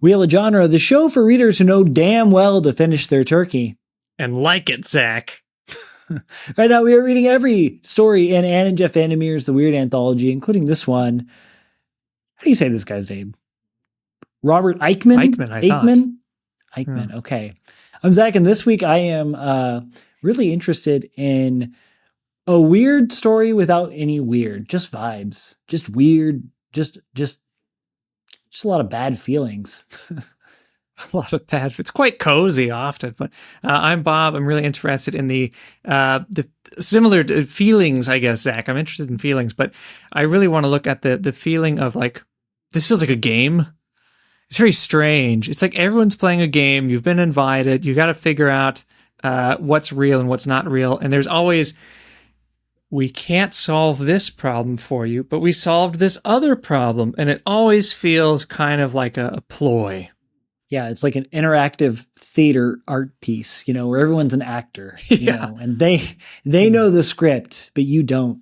Wheel of Genre, the show for readers who know damn well to finish their turkey. And like it, Zach. Right now, we are reading every story in Ann and Jeff VanderMeer's The Weird Anthology, including this one. How do you say this guy's name? Robert Aickman? Aickman, okay. I'm Zach, and this week I am really interested in a weird story without any weird, just vibes, just weird, just a lot of bad feelings. A lot of bad. It's quite cozy often, but I'm Bob. I'm really interested in the similar feelings, I guess, Zach. I'm interested in feelings, but I really want to look at the feeling of like, this feels like a game. It's very strange. It's like everyone's playing a game. You've been invited. You got to figure out what's real and what's not real. And there's always, we can't solve this problem for you, but we solved this other problem. And it always feels kind of like a ploy. Yeah, it's like an interactive theater art piece, you know, where everyone's an actor, you know, and they know the script, but you don't.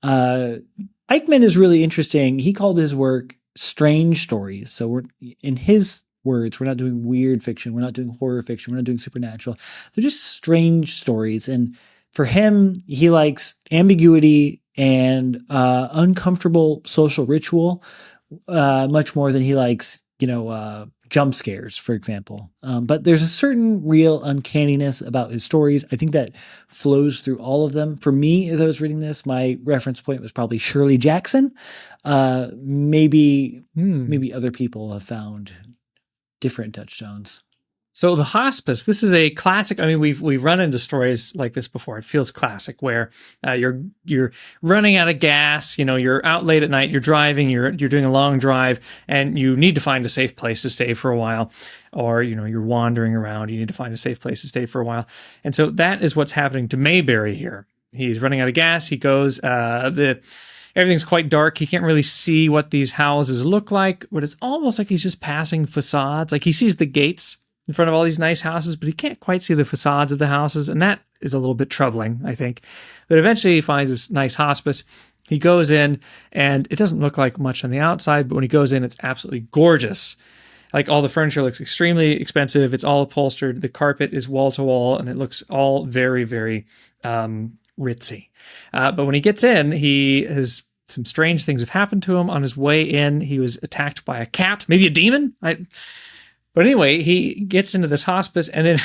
Aickman is really interesting. He called his work strange stories. So we're, in his words, we're not doing weird fiction. We're not doing horror fiction. We're not doing supernatural. They're just strange stories. And for him, he likes ambiguity and uncomfortable social ritual much more than he likes, you know, jump scares, for example. But there's a certain real uncanniness about his stories. I think that flows through all of them. For me, as I was reading this, my reference point was probably Shirley Jackson. Maybe other people have found different touchstones. So the Hospice, this is a classic. I mean, we've run into stories like this before. It feels classic, where you're running out of gas. You know, you're out late at night. You're driving. You're doing a long drive, and you need to find a safe place to stay for a while. Or you know, you're wandering around. You need to find a safe place to stay for a while. And so that is what's happening to Mayberry here. He's running out of gas. He goes. Everything's quite dark. He can't really see what these houses look like, but it's almost like he's just passing facades. Like he sees the gates in front of all these nice houses, but he can't quite see the facades of the houses. And that is a little bit troubling, I think. But eventually he finds this nice hospice. He goes in and it doesn't look like much on the outside, but when he goes in, it's absolutely gorgeous. Like all the furniture looks extremely expensive. It's all upholstered. The carpet is wall to wall and it looks all very, very ritzy. But when he gets in, he has some strange things have happened to him. On his way in, he was attacked by a cat, maybe a demon. But anyway, he gets into this hospice and then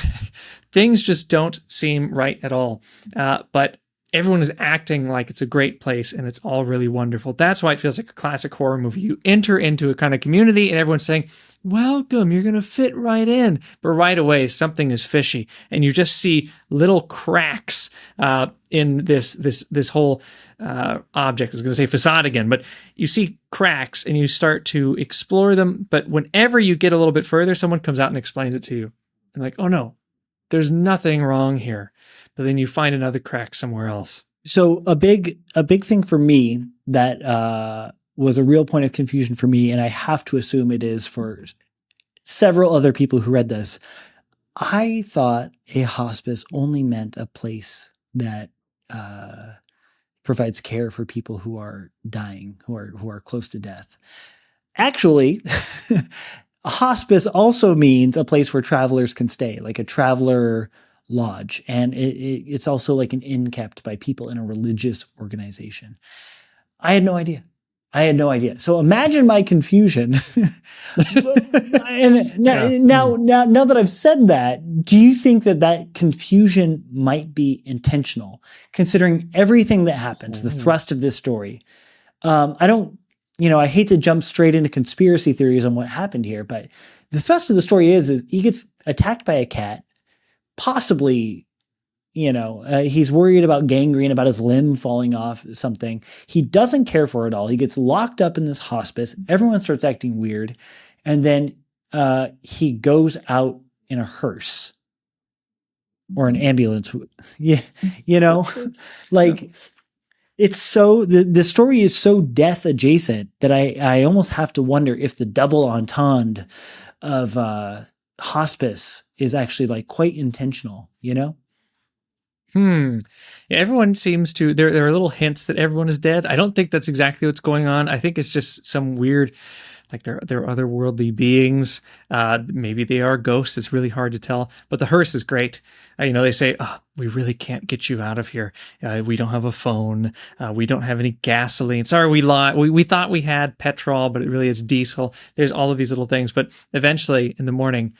things just don't seem right at all. But everyone is acting like it's a great place and it's all really wonderful. That's why it feels like a classic horror movie. You enter into a kind of community and everyone's saying, welcome, you're going to fit right in. But right away, something is fishy. And you just see little cracks in this whole object. I was going to say facade again, but you see cracks and you start to explore them. But whenever you get a little bit further, someone comes out and explains it to you. And like, oh no, there's nothing wrong here. But then you find another crack somewhere else. So a big thing for me that was a real point of confusion for me, and I have to assume it is for several other people who read this. I thought a hospice only meant a place that provides care for people who are dying, who are close to death. Actually, a hospice also means a place where travelers can stay, like a traveler lodge. And it's also like an inn kept by people in a religious organization. I had no idea. So imagine my confusion. And now that I've said that, do you think that confusion might be intentional, considering everything that happens, the thrust of this story? I hate to jump straight into conspiracy theories on what happened here, but the thrust of the story is he gets attacked by a cat. Possibly, he's worried about gangrene, about his limb falling off, something. He doesn't care for it all. He gets locked up in this hospice. Everyone starts acting weird. And then he goes out in a hearse or an ambulance. Yeah, it's so, the story is so death adjacent that I almost have to wonder if the double entendre of hospice is actually like quite intentional, Yeah, everyone seems to, there are little hints that everyone is dead. I don't think that's exactly what's going on. I think it's just some weird, like they're otherworldly beings. Maybe they are ghosts. It's really hard to tell. But the hearse is great. They say, "Oh, we really can't get you out of here. We don't have a phone. We don't have any gasoline. Sorry, we lied. We thought we had petrol, but it really is diesel." There's all of these little things. But eventually, in the morning,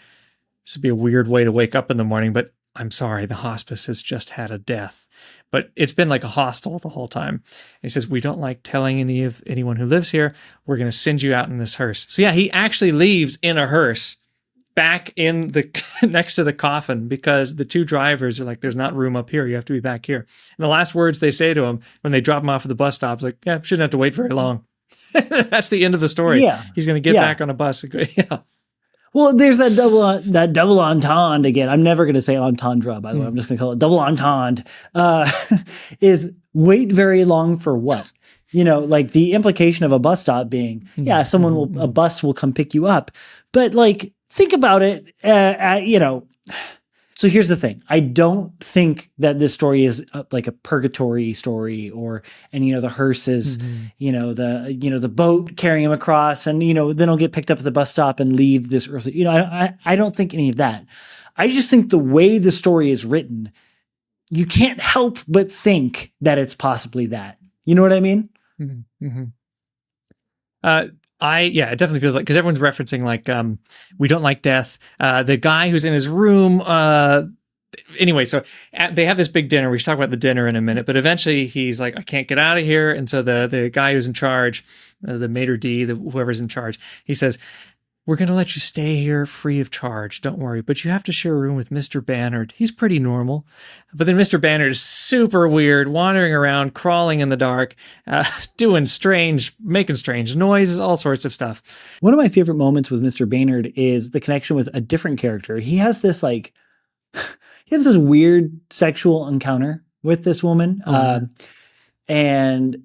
this would be a weird way to wake up in the morning, but I'm sorry, the hospice has just had a death. But it's been like a hostel the whole time. And he says, "We don't like telling anyone who lives here. We're going to send you out in this hearse." So yeah, he actually leaves in a hearse back in the next to the coffin, because the two drivers are like, "There's not room up here. You have to be back here." And the last words they say to him when they drop him off at the bus stop is like, "Yeah, shouldn't have to wait very long." That's the end of the story. Yeah. He's going to get back on a bus and go, yeah. Well, there's that double entendre again. I'm never going to say entendre, by the way. I'm just going to call it double entendre. Is wait very long for what? Like the implication of a bus stop being, a bus will come pick you up. But like, think about it, So here's the thing. I don't think that this story is like a purgatory story, and the hearse is, the boat carrying him across, and, then he'll get picked up at the bus stop and leave this earthly. I don't think any of that. I just think the way the story is written, you can't help but think that it's possibly that. You know what I mean? Mm-hmm. It definitely feels like, because everyone's referencing like, we don't like death. The guy who's in his room, anyway, so they have this big dinner. We should talk about the dinner in a minute, but eventually he's like, "I can't get out of here." And so the guy who's in charge, the maitre d', whoever's in charge, he says, "We're going to let you stay here free of charge. Don't worry. But you have to share a room with Mr. Bannard. He's pretty normal." But then Mr. Bannard is super weird, wandering around, crawling in the dark, making strange noises, all sorts of stuff. One of my favorite moments with Mr. Bannard is the connection with a different character. He has this weird sexual encounter with this woman. And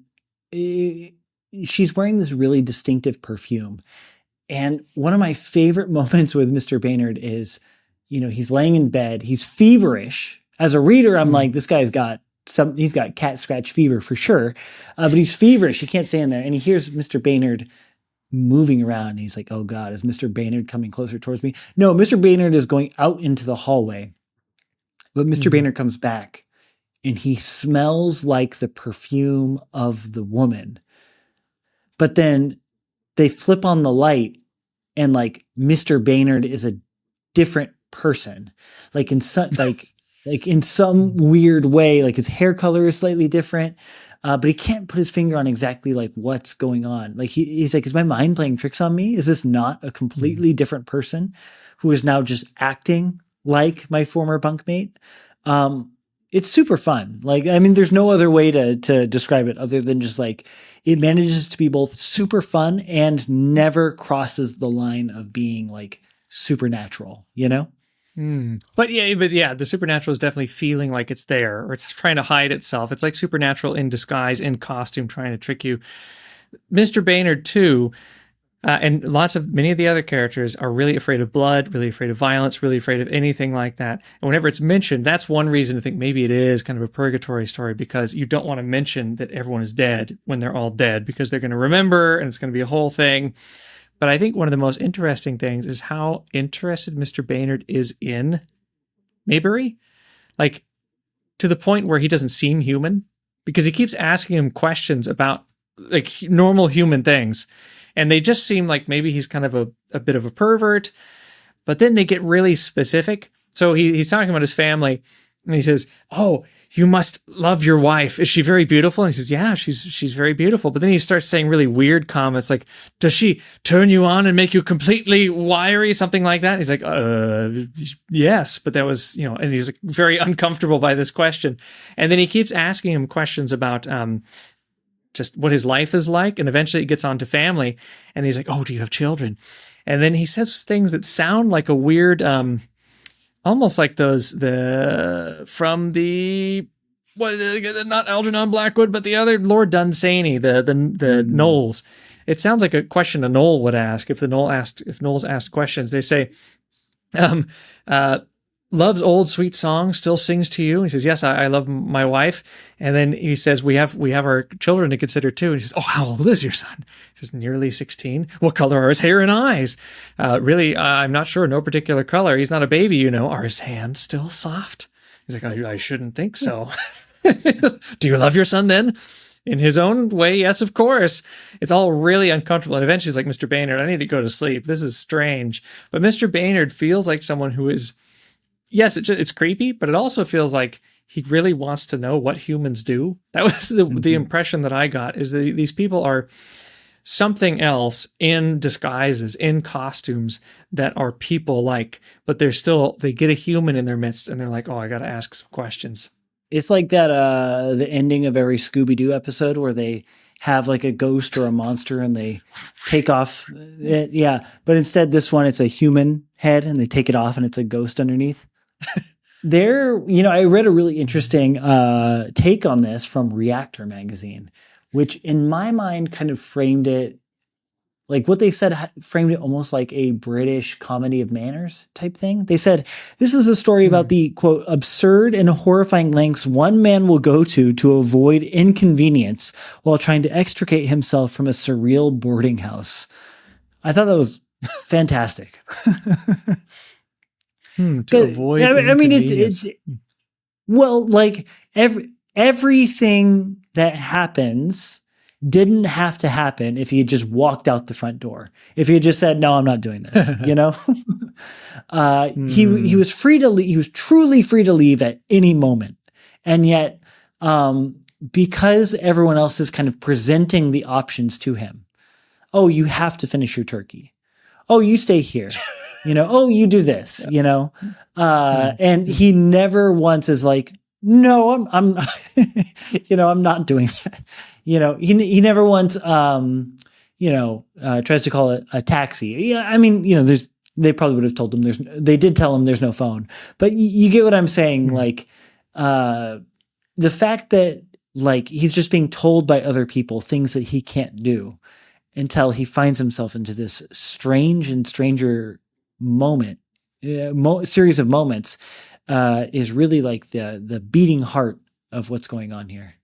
she's wearing this really distinctive perfume. And one of my favorite moments with Mr. Bannard is, he's laying in bed. He's feverish. As a reader, I'm like, this guy's he's got cat scratch fever for sure. But he's feverish. He can't stay in there. And he hears Mr. Bannard moving around. And he's like, "Oh God, is Mr. Bannard coming closer towards me?" No, Mr. Bannard is going out into the hallway. But Mr. Bannard comes back and he smells like the perfume of the woman. But then they flip on the light, and like Mr. Bannard is a different person, like in some in some weird way. Like his hair color is slightly different, but he can't put his finger on exactly like what's going on. Like he's like, "Is my mind playing tricks on me? Is this not a completely different person who is now just acting like my former bunkmate?" It's super fun. Like, I mean, there's no other way to describe it other than just like, it manages to be both super fun and never crosses the line of being like supernatural, But yeah, the supernatural is definitely feeling like it's there, or it's trying to hide itself. It's like supernatural in disguise, in costume, trying to trick you. Mr. Bannard too, and many of the other characters are really afraid of blood, really afraid of violence, really afraid of anything like that. And whenever it's mentioned, that's one reason to think maybe it is kind of a purgatory story, because you don't want to mention that everyone is dead when they're all dead, because they're going to remember and it's going to be a whole thing. But I think one of the most interesting things is how interested Mr. Bannard is in Maybury, like to the point where he doesn't seem human, because he keeps asking him questions about like normal human things. And they just seem like maybe he's kind of a bit of a pervert, but then they get really specific. So he's talking about his family, and he says, "Oh, you must love your wife. Is she very beautiful?" And he says, "Yeah, she's very beautiful." But then he starts saying really weird comments like, "Does she turn you on and make you completely wiry?" Something like that. And he's like, yes, but that was, and he's like very uncomfortable by this question. And then he keeps asking him questions about, just what his life is like. And eventually it gets on to family, and he's like, "Oh, do you have children?" And then he says things that sound like a weird, almost like those, not Algernon Blackwood, but the other Lord Dunsany, the Knowles. It sounds like a question a Knoll would ask if Knowles asked questions. They say, loves old sweet songs, still sings to you. He says, yes, I love my wife. And then he says, we have our children to consider too. And he says, oh, how old is your son? He says, nearly 16. What color are his hair and eyes? Really, I'm not sure. No particular color. He's not a baby, you know. Are his hands still soft? He's like, I shouldn't think so. Do you love your son then? In his own way, yes, of course. It's all really uncomfortable. And eventually he's like, Mr. Baynard, I need to go to sleep. This is strange. But Mr. Baynard feels like someone who is, yes, it's creepy, but it also feels like he really wants to know what humans do. That was the impression that I got, is that these people are something else in disguises, in costumes that are people-like, but they get a human in their midst and they're like, oh, I got to ask some questions. It's like that, the ending of every Scooby-Doo episode where they have like a ghost or a monster and they take off it. Yeah. But instead this one, it's a human head and they take it off and it's a ghost underneath. I read a really interesting take on this from Reactor magazine, which in my mind kind of framed it, like what they said, framed it almost like a British comedy of manners type thing. They said, this is a story about the, quote, absurd and horrifying lengths one man will go to avoid inconvenience while trying to extricate himself from a surreal boarding house. I thought that was fantastic. To avoid I mean, it's well, like everything that happens didn't have to happen if he had just walked out the front door. If he had just said, no, I'm not doing this, you know? He was free to leave. He was truly free to leave at any moment. And yet, because everyone else is kind of presenting the options to him, oh, you have to finish your turkey. Oh, you stay here. Oh, you do this, and he never once is like, no, I'm I'm not doing that. He never once, tries to call it a taxi. Yeah. I mean, they probably would have told him they did tell him there's no phone, but you get what I'm saying? Mm-hmm. Like, the fact that like, he's just being told by other people things that he can't do until he finds himself into this strange and stranger series of moments, is really like the beating heart of what's going on here.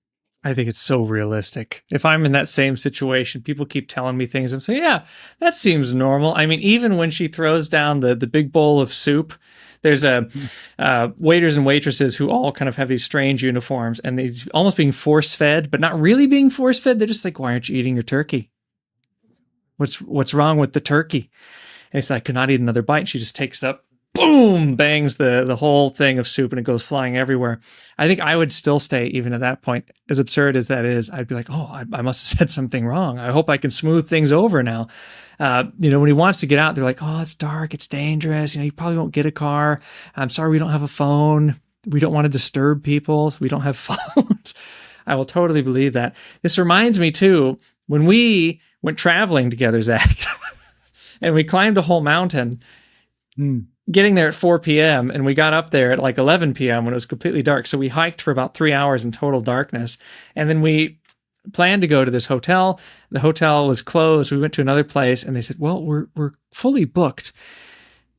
I think it's so realistic. If I'm in that same situation, people keep telling me things. I'm saying, yeah, that seems normal. I mean, even when she throws down the big bowl of soup, there's waiters and waitresses who all kind of have these strange uniforms and they're almost being force-fed, but not really being force-fed. They're just like, why aren't you eating your turkey? What's wrong with the turkey? And it's like, I could not eat another bite. She just takes it up, boom, bangs the whole thing of soup and it goes flying everywhere. I think I would still stay even at that point. As absurd as that is, I'd be like, oh, I must have said something wrong. I hope I can smooth things over now. When he wants to get out, they're like, oh, it's dark, it's dangerous. You probably won't get a car. I'm sorry, we don't have a phone. We don't want to disturb people, so we don't have phones. I will totally believe that. This reminds me too, when we went traveling together, Zach, and we climbed a whole mountain, getting there at 4 p.m. and we got up there at like 11 p.m. when it was completely dark. So we hiked for about 3 hours in total darkness. And then we planned to go to this hotel. The hotel was closed. We went to another place and they said, well, we're fully booked.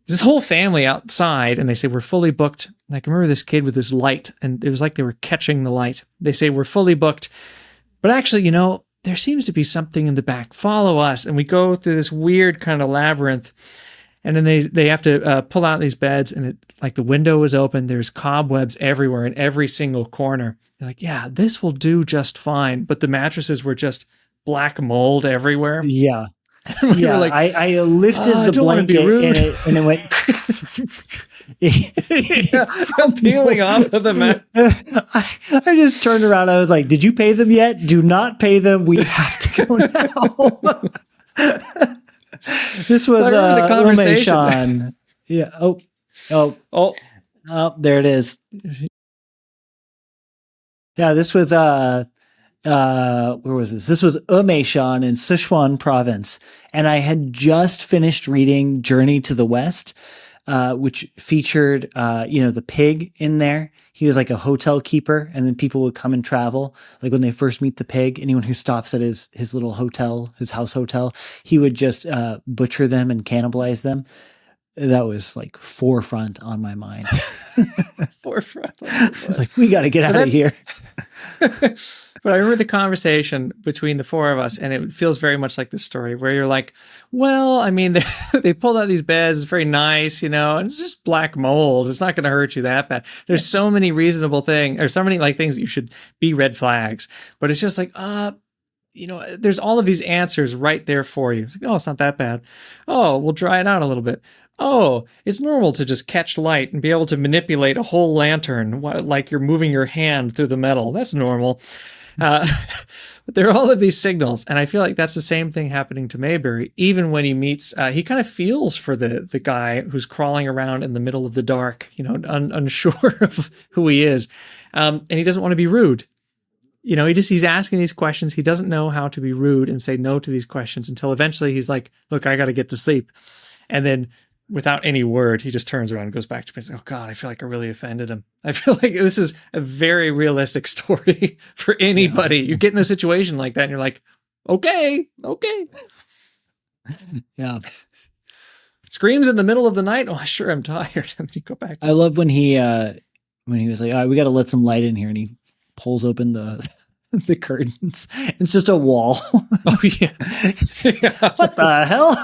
This whole family outside and they say, we're fully booked. And I can remember this kid with this light and it was like they were catching the light. They say, we're fully booked. But actually, there seems to be something in the back. Follow us. And we go through this weird kind of labyrinth. And then they have to pull out these beds and like the window is open. There's cobwebs everywhere in every single corner. They're like, yeah, this will do just fine. But the mattresses were just black mold everywhere. Yeah. We were like, I lifted the blanket and it went... I'm peeling off of the mat. I just turned around. I was like, did you pay them yet? Do not pay them. We have to go now. This was the conversation. Sean. Yeah. Oh, there it is. Yeah, this was where was this? This was Sean in Sichuan province. And I had just finished reading Journey to the West, which featured the pig in there. He was like a hotel keeper, and then people would come and travel. Like when they first meet the pig, anyone who stops at his little hotel, his house hotel, he would just butcher them and cannibalize them. that was like forefront on my mind. Forefront. It's like, we got to get out of here. But I remember the conversation between the four of us, and it feels very much like this story where you're like, well, I mean, they pulled out these beds. It's very nice, and it's just black mold. It's not going to hurt you that bad. There's so many reasonable things, or so many like things that you should be red flags. But it's just like, there's all of these answers right there for you. It's like, oh, it's not that bad. Oh, we'll dry it out a little bit. Oh, it's normal to just catch light and be able to manipulate a whole lantern like you're moving your hand through the metal. That's normal. But there are all of these signals, and I feel like that's the same thing happening to Mayberry. Even when he meets, he kind of feels for the guy who's crawling around in the middle of the dark, unsure of who he is, and he doesn't want to be rude. He's asking these questions. He doesn't know how to be rude and say no to these questions until eventually he's like, look, I got to get to sleep. And then without any word, he just turns around and goes back to me and says, oh God, I feel like I really offended him. I feel like this is a very realistic story for anybody. You get in a situation like that and you're like, okay. Yeah. Screams in the middle of the night. Oh, sure, I'm tired. And you go back. I love when he was like, all right, we got to let some light in here. And he pulls open the curtains. It's just a wall. Oh yeah. What the hell?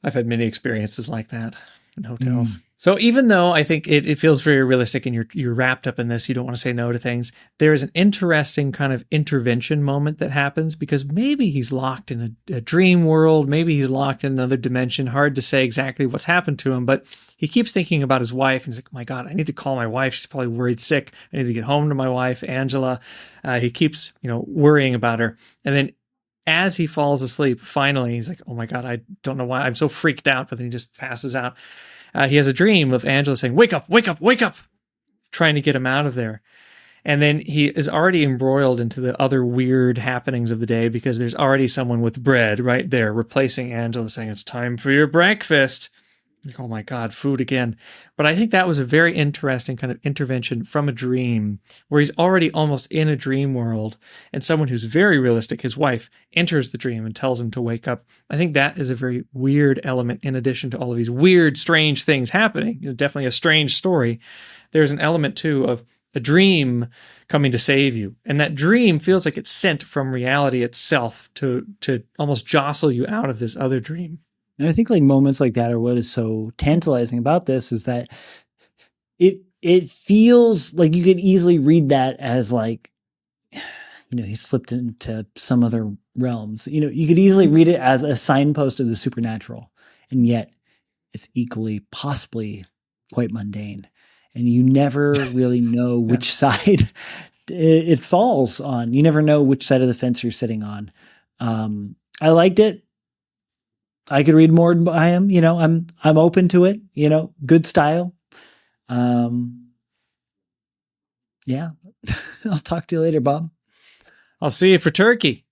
I've had many experiences like that in hotels. So even though I think it feels very realistic and you're wrapped up in this, you don't want to say no to things, there is an interesting kind of intervention moment that happens because maybe he's locked in a dream world, maybe he's locked in another dimension. Hard to say exactly what's happened to him, but he keeps thinking about his wife and he's like, oh my God, I need to call my wife. She's probably worried sick. I need to get home to my wife, Angela. He keeps, worrying about her. And then as he falls asleep, finally, he's like, oh my God, I don't know why I'm so freaked out, but then he just passes out. He has a dream of Angela saying, wake up, wake up, wake up, trying to get him out of there. And then he is already embroiled into the other weird happenings of the day because there's already someone with bread right there replacing Angela saying, it's time for your breakfast. Like, oh my God, food again. But I think that was a very interesting kind of intervention from a dream where he's already almost in a dream world and someone who's very realistic, his wife, enters the dream and tells him to wake up. I think that is a very weird element in addition to all of these weird, strange things happening. Definitely a strange story. There's an element too of a dream coming to save you. And that dream feels like it's sent from reality itself to almost jostle you out of this other dream. And I think like moments like that are what is so tantalizing about this is that it feels like you could easily read that as like, he's slipped into some other realms. You could easily read it as a signpost of the supernatural. And yet it's equally possibly quite mundane. And you never really know which side it falls on. You never know which side of the fence you're sitting on. I liked it. I could read more by him. I'm open to it. Good style. Yeah. I'll talk to you later, Bob. I'll see you for turkey.